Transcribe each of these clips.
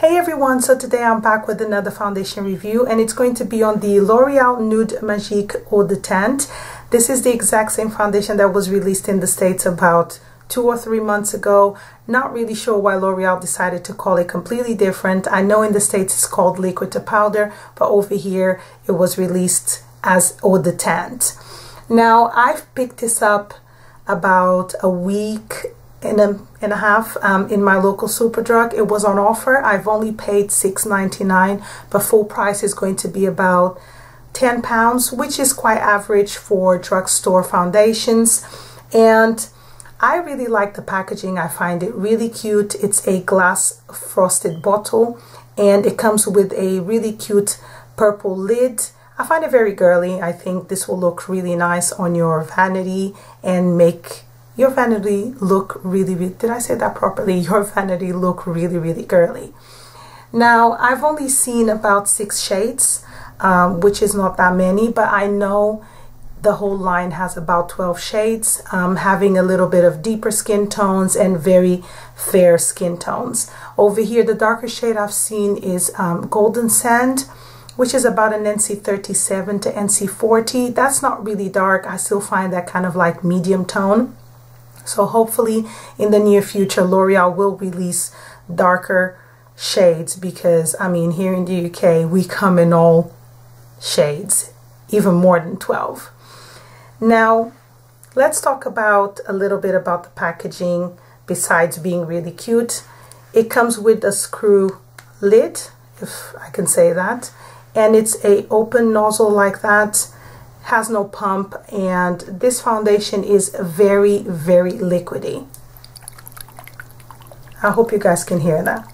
Hey everyone, so today I'm back with another foundation review and it's going to be on the L'Oreal Nude Magique Eau de Teint. This is the exact same foundation that was released in the States about 2 or 3 months ago. Not really sure why L'Oreal decided to call it completely different. I know in the States it's called liquid to powder, but over here it was released as Eau de Teint. Now I've picked this up about a week and a half in my local Superdrug. It was on offer. I've only paid $6.99, but full price is going to be about £10, which is quite average for drugstore foundations. And I really like the packaging. I find it really cute. It's a glass frosted bottle and it comes with a really cute purple lid. I find it very girly. I think this will look really nice on your vanity and make your vanity look really, did I say that properly? Your vanity look really, really girly. Now, I've only seen about 6 shades, which is not that many, but I know the whole line has about 12 shades, having a little bit of deeper skin tones and very fair skin tones. Over here, the darker shade I've seen is Golden Sand, which is about an NC 37 to NC 40. That's not really dark. I still find that kind of like medium tone. So hopefully in the near future, L'Oreal will release darker shades because, I mean, here in the UK, we come in all shades, even more than 12. Now, let's talk about a little bit about the packaging besides being really cute. It comes with a screw lid, if I can say that, and it's a open nozzle like that. Has no pump, and this foundation is very, very liquidy. I hope you guys can hear that.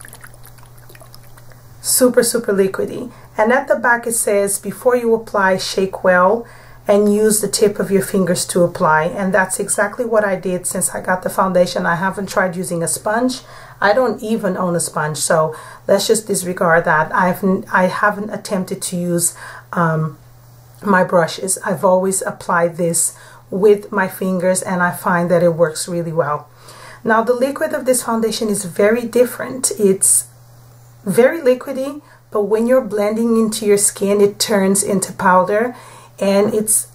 Super, super liquidy. And at the back it says, before you apply, shake well and use the tip of your fingers to apply. And that's exactly what I did since I got the foundation. I haven't tried using a sponge. I don't even own a sponge, so let's just disregard that. I haven't attempted to use my brushes. I've always applied this with my fingers and I find that it works really well. Now the liquid of this foundation is very different. It's very liquidy, but when you're blending into your skin it turns into powder, and it's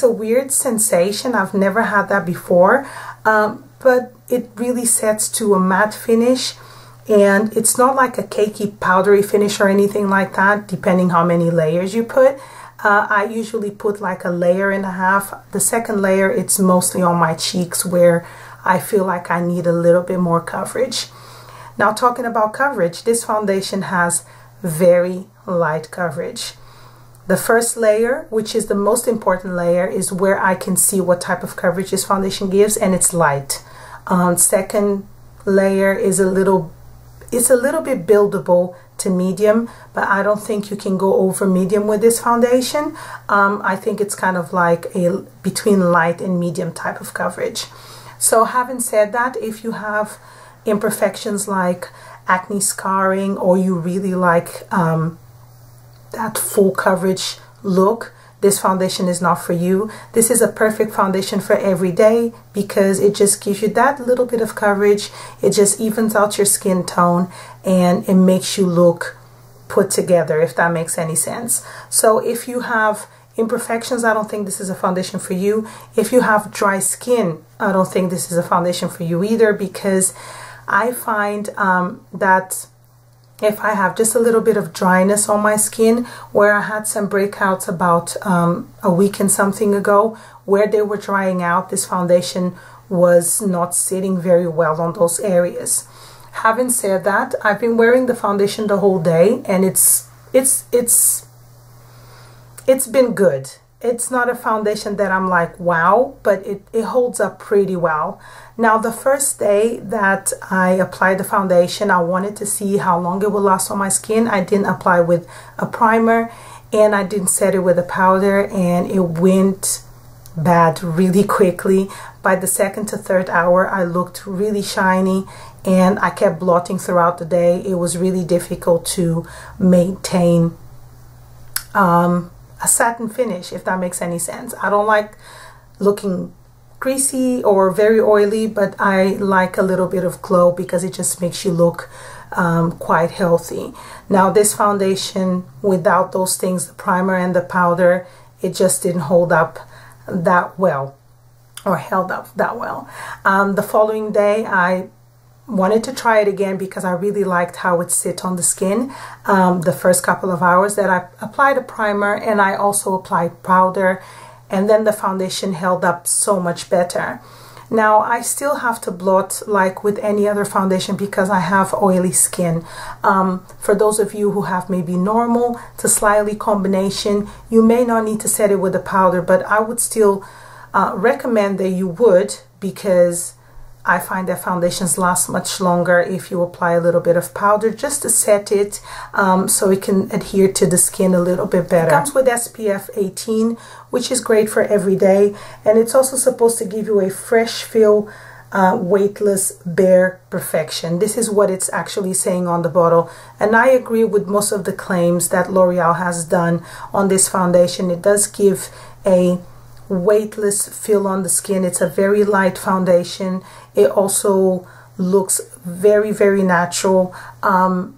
a weird sensation. I've never had that before, but it really sets to a matte finish, and it's not like a cakey powdery finish or anything like that, depending how many layers you put. I usually put like a layer and a half. The second layer, it's mostly on my cheeks where I feel like I need a little bit more coverage. Now, talking about coverage, this foundation has very light coverage. The first layer, which is the most important layer, is where I can see what type of coverage this foundation gives, and it's light. Second layer is a little bit buildable to medium, but I don't think you can go over medium with this foundation. I think it's kind of like a between light and medium type of coverage. So having said that, if you have imperfections like acne scarring, or you really like that full coverage look, this foundation is not for you. This is a perfect foundation for every day because it just gives you that little bit of coverage. It just evens out your skin tone and it makes you look put together, if that makes any sense. So if you have imperfections, I don't think this is a foundation for you. If you have dry skin, I don't think this is a foundation for you either, because I find that if I have just a little bit of dryness on my skin, where I had some breakouts about a week and something ago, where they were drying out, this foundation was not sitting very well on those areas. Having said that, I've been wearing the foundation the whole day and it's been good. It's not a foundation that I'm like, wow, but it holds up pretty well. Now, the first day that I applied the foundation, I wanted to see how long it would last on my skin. I didn't apply with a primer and I didn't set it with a powder, and it went bad really quickly. By the second to third hour, I looked really shiny and I kept blotting throughout the day. It was really difficult to maintain a satin finish, if that makes any sense. I don't like looking greasy or very oily, but I like a little bit of glow because it just makes you look quite healthy. Now this foundation, without those things, the primer and the powder, it just didn't hold up that well, or held up that well. The following day I wanted to try it again because I really liked how it sit on the skin. The first couple of hours that I applied a primer, and I also applied powder, and then the foundation held up so much better. Now I still have to blot like with any other foundation because I have oily skin. For those of you who have maybe normal to slightly combination, you may not need to set it with a powder, but I would still recommend that you would, because I find that foundations last much longer if you apply a little bit of powder just to set it so it can adhere to the skin a little bit better. It comes with SPF 18, which is great for every day, and it's also supposed to give you a fresh feel, weightless, bare perfection. This is what it's actually saying on the bottle, and I agree with most of the claims that L'Oreal has done on this foundation. It does give a weightless feel on the skin. It's a very light foundation. It also looks very, very natural, and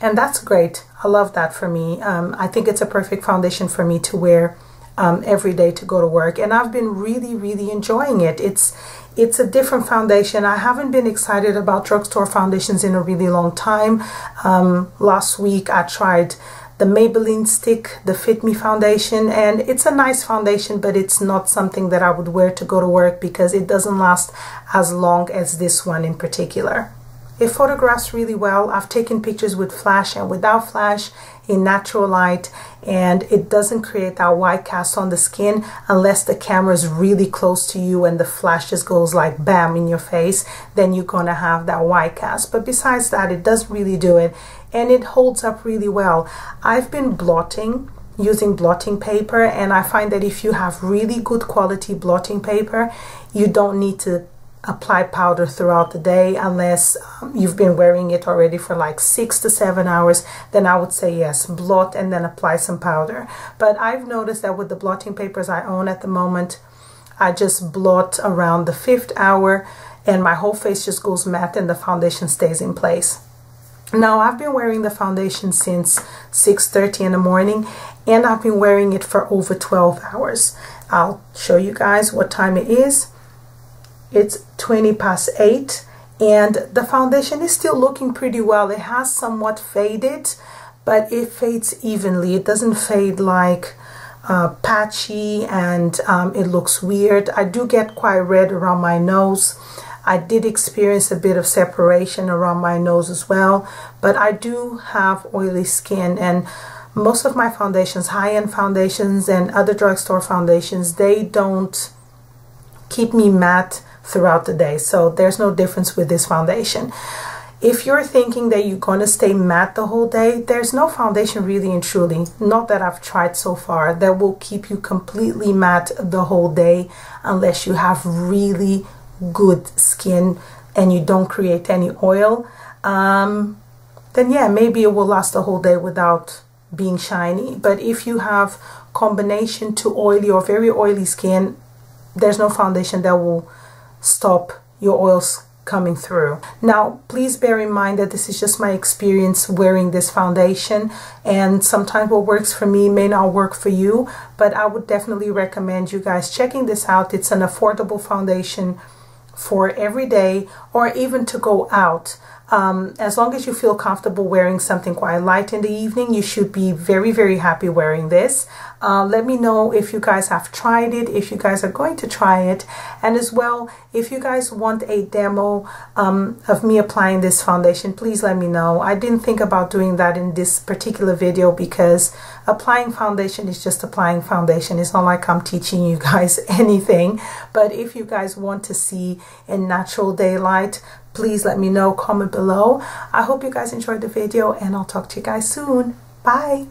that's great. I love that for me. I think it's a perfect foundation for me to wear every day to go to work, and I've been really, really enjoying it. It's a different foundation. I haven't been excited about drugstore foundations in a really long time. Last week I tried the Maybelline Stick, the Fit Me foundation, and it's a nice foundation, but it's not something that I would wear to go to work because it doesn't last as long as this one in particular. It photographs really well. I've taken pictures with flash and without flash in natural light, and it doesn't create that white cast on the skin unless the camera is really close to you and the flash just goes like bam in your face. Then you're gonna have that white cast, but besides that, it does really do it, and it holds up really well. I've been blotting using blotting paper, and I find that if you have really good quality blotting paper, you don't need to apply powder throughout the day unless you've been wearing it already for like 6 to 7 hours. Then I would say yes, blot and then apply some powder. But I've noticed that with the blotting papers I own at the moment, I just blot around the 5th hour and my whole face just goes matte and the foundation stays in place. Now I've been wearing the foundation since 6:30 in the morning, and I've been wearing it for over 12 hours. I'll show you guys what time it is. It's 20 past 8, and the foundation is still looking pretty well. It has somewhat faded, but it fades evenly. It doesn't fade like patchy, and it looks weird. I do get quite red around my nose. I did experience a bit of separation around my nose as well, but I do have oily skin, and most of my foundations, high-end foundations and other drugstore foundations, they don't keep me matte throughout the day. So there's no difference with this foundation. If you're thinking that you're going to stay matte the whole day, there's no foundation really and truly, not that I've tried so far, that will keep you completely matte the whole day unless you have really good skin and you don't create any oil. Then yeah, maybe it will last the whole day without being shiny. But if you have combination to oily or very oily skin, there's no foundation that will stop your oils coming through. Now please bear in mind that this is just my experience wearing this foundation, and sometimes what works for me may not work for you, but I would definitely recommend you guys checking this out. It's an affordable foundation for every day or even to go out. As long as you feel comfortable wearing something quite light in the evening, you should be very, very happy wearing this. Let me know if you guys have tried it, if you guys are going to try it, and as well, if you guys want a demo of me applying this foundation, please let me know. I didn't think about doing that in this particular video because applying foundation is just applying foundation. It's not like I'm teaching you guys anything, but if you guys want to see in natural daylight, please let me know, comment below. I hope you guys enjoyed the video, and I'll talk to you guys soon. Bye.